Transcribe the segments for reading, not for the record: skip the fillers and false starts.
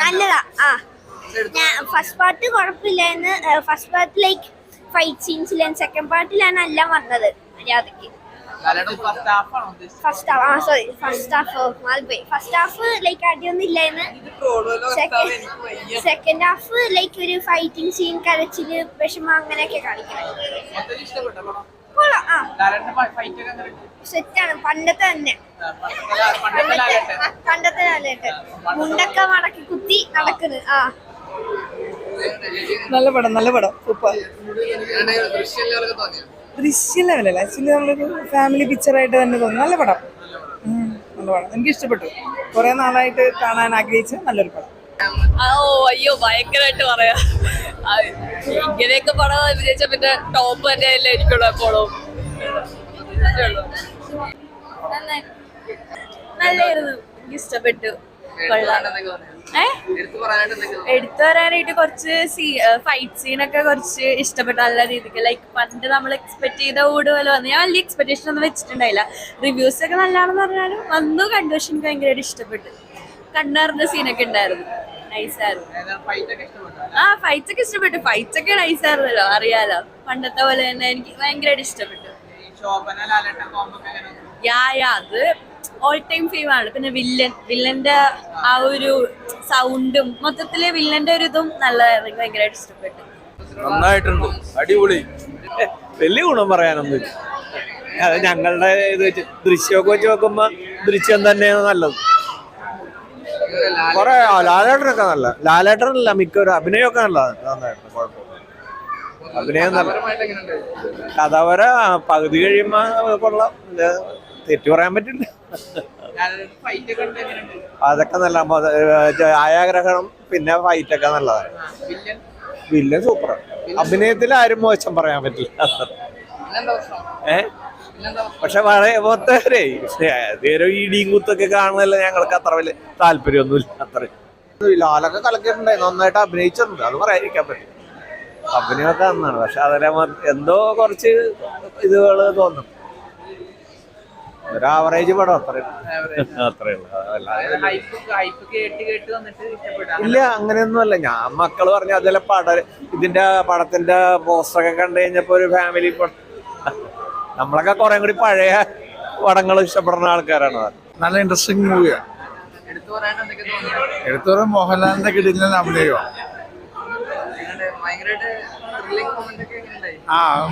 നല്ലതാ. ഞാൻ first part കുഴപ്പമില്ലായിരുന്നു. ഫസ്റ്റ് പാർട്ട് ലൈക്ക് ഫൈറ്റ് സീൻസിലാണ്. സെക്കൻഡ് പാർട്ടിലാണ് എല്ലാം വന്നത് മര്യാദക്ക്. ഫസ്റ്റ് ഹാഫ് ലൈക്ക് അടിയൊന്നും ഇല്ലായിരുന്നു. സെക്കൻഡ് ഹാഫ് ലൈക്ക് ഒരു ഫൈറ്റിംഗ് സീൻ, കരച്ചില്, വിഷമം അങ്ങനെയൊക്കെ കാണിക്കണം. സെറ്റാണ്. പണ്ടത്തെ തന്നെ, പണ്ടത്തെ ലാലേട്ടൻ മുണ്ടൊക്കെ മടക്കി കുത്തി നടക്കുന്നു. നല്ല പടം, നല്ല പടം, സൂപ്പർ. ദൃശ്യ ലെവലല്ല, ആക്ച്വലി നമ്മളൊരു ഫാമിലി പിക്ചറായിട്ട് തന്നെ തോന്നി. നല്ല പടം, നല്ല പടം, എനിക്ക് ഇഷ്ടപ്പെട്ടു. കുറെ നാളായിട്ട് കാണാൻ ആഗ്രഹിച്ച നല്ലൊരു പടം. അയ്യോ ഭയങ്കരമായിട്ട് പറയാ. ഇങ്ങനെയൊക്കെ പടം വിജയിച്ച പിന്നെ ടോപ്പ് തന്നെയല്ലേ എനിക്കുള്ള എപ്പോഴും. നല്ലായിരുന്നു, എനിക്ക് ഇഷ്ടപ്പെട്ടു. എടുത്തു പറയാനായിട്ട് കുറച്ച് ഫൈറ്റ് സീനൊക്കെ കുറച്ച് ഇഷ്ടപ്പെട്ടു. നല്ല രീതിക്ക് ലൈക്ക് പണ്ട് നമ്മൾ എക്സ്പെക്ട് ചെയ്ത കൂട് പോലെ വന്നു. ഞാൻ വലിയ എക്സ്പെക്ടേഷൻ ഒന്നും വെച്ചിട്ടുണ്ടായില്ല. റിവ്യൂസ് ഒക്കെ നല്ലതാണെന്ന് പറഞ്ഞാലും വന്നു കണ്ടു. പക്ഷെ എനിക്ക് ഭയങ്കരമായിട്ട് ഇഷ്ടപ്പെട്ടു. കണ്ടറിഞ്ഞ സീനൊക്കെ ഉണ്ടായിരുന്നു, നൈസായിരുന്നു. ഫൈറ്റ്സ് ഒക്കെ ഇഷ്ടപ്പെട്ടു. ഫൈറ്റ്സ് ഒക്കെ നൈസായിരുന്നല്ലോ, അറിയാലോ. പണ്ടത്തെ പോലെ തന്നെ എനിക്ക് ഭയങ്കരമായിട്ട് ഇഷ്ടപ്പെട്ടു. അത് ഓൾ ടൈം ഫെയിം ആണ്. പിന്നെ വില്ലന്റെ ആ ഒരു സൗണ്ടും മൊത്തത്തില് വില്ലന്റെ ഒരു ഇതും നല്ലതായിരുന്നു. ഭയങ്കരമായിട്ട് ഇഷ്ടപ്പെട്ടു. നന്നായിട്ടുണ്ട്, അടിപൊളി. വലിയ ഗുണം പറയാനൊന്നും. അത് ഞങ്ങളുടെ ഇത് വെച്ച് ദൃശ്യമൊക്കെ വെച്ച് നോക്കുമ്പോ ദൃശ്യം തന്നെയാണ് നല്ലത്. കൊറേ ലാലേട്ടനൊക്കെ നല്ല, ലാലേട്ടനല്ല മിക്കൊരു അഭിനയമൊക്കെ നല്ലതാണ്. നന്നായിട്ടുണ്ട്, കുഴപ്പമില്ല. അഭിനയം നല്ല. കഥവര പകുതി കഴിയുമ്പോ കൊള്ളാം, തെറ്റു പറയാൻ പറ്റില്ല. അതൊക്കെ നല്ല ഛായാഗ്രഹണം പിന്നെ ഫൈറ്റൊക്കെ നല്ലതാണ്. Villain super. അഭിനയത്തിൽ ആരും മോശം പറയാൻ പറ്റില്ല. പക്ഷെ വളരെ മൊത്തവരെ ഇടിയും കുത്തൊക്കെ കാണുന്നതല്ല ഞങ്ങൾക്ക് അത്ര വലിയ താല്പര്യമൊന്നുമില്ല. അത്ര ലാലൊക്കെ കലക്കിയിട്ടുണ്ടായി, നന്നായിട്ട് അഭിനയിച്ചിട്ടുണ്ട്, അത് പറയാതിരിക്കാൻ പറ്റും. അഭിനയമൊക്കെ നന്നാണ്. പക്ഷെ അതിലെ എന്തോ കുറച്ച് ഇതുകൾ തോന്നും. ഒരു ആവറേജ് പടം, അത്രേ ഉള്ളൂ. ഇല്ല, അങ്ങനെയൊന്നും അല്ല. ഞാൻ മക്കള് പറഞ്ഞ അതിലെ ഇതിന്റെ പടത്തിന്റെ പോസ്റ്ററൊക്കെ കണ്ടു കഴിഞ്ഞപ്പോ ഒരു ഫാമിലി നമ്മളൊക്കെ കുറെ കൂടി പഴയ പടങ്ങൾ ഇഷ്ടപ്പെടുന്ന ആൾക്കാരാണ്. നല്ല ഇൻട്രസ്റ്റിംഗ് മൂവിയാണ്. എടുത്തു പറയാൻ മോഹൻലാലിന്റെ കിടിലൻ അഭിനയമാണ്.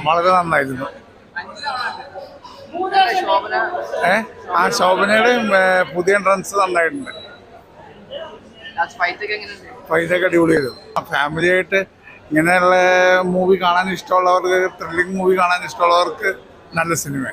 വളരെ നന്നായിരുന്നു. ശോഭനയുടെ പുതിയ എൻട്രൻസ് നന്നായിട്ടുണ്ട്. ഫൈറ്റൊക്കെ അടിപൊളിയായിരുന്നു. ഫാമിലി ആയിട്ട് ഇങ്ങനെയുള്ള മൂവി കാണാൻ ഇഷ്ടമുള്ളവർക്ക്, ത്രില്ലിംഗ് മൂവി കാണാൻ ഇഷ്ടമുള്ളവർക്ക് നല്ല സിനിമ.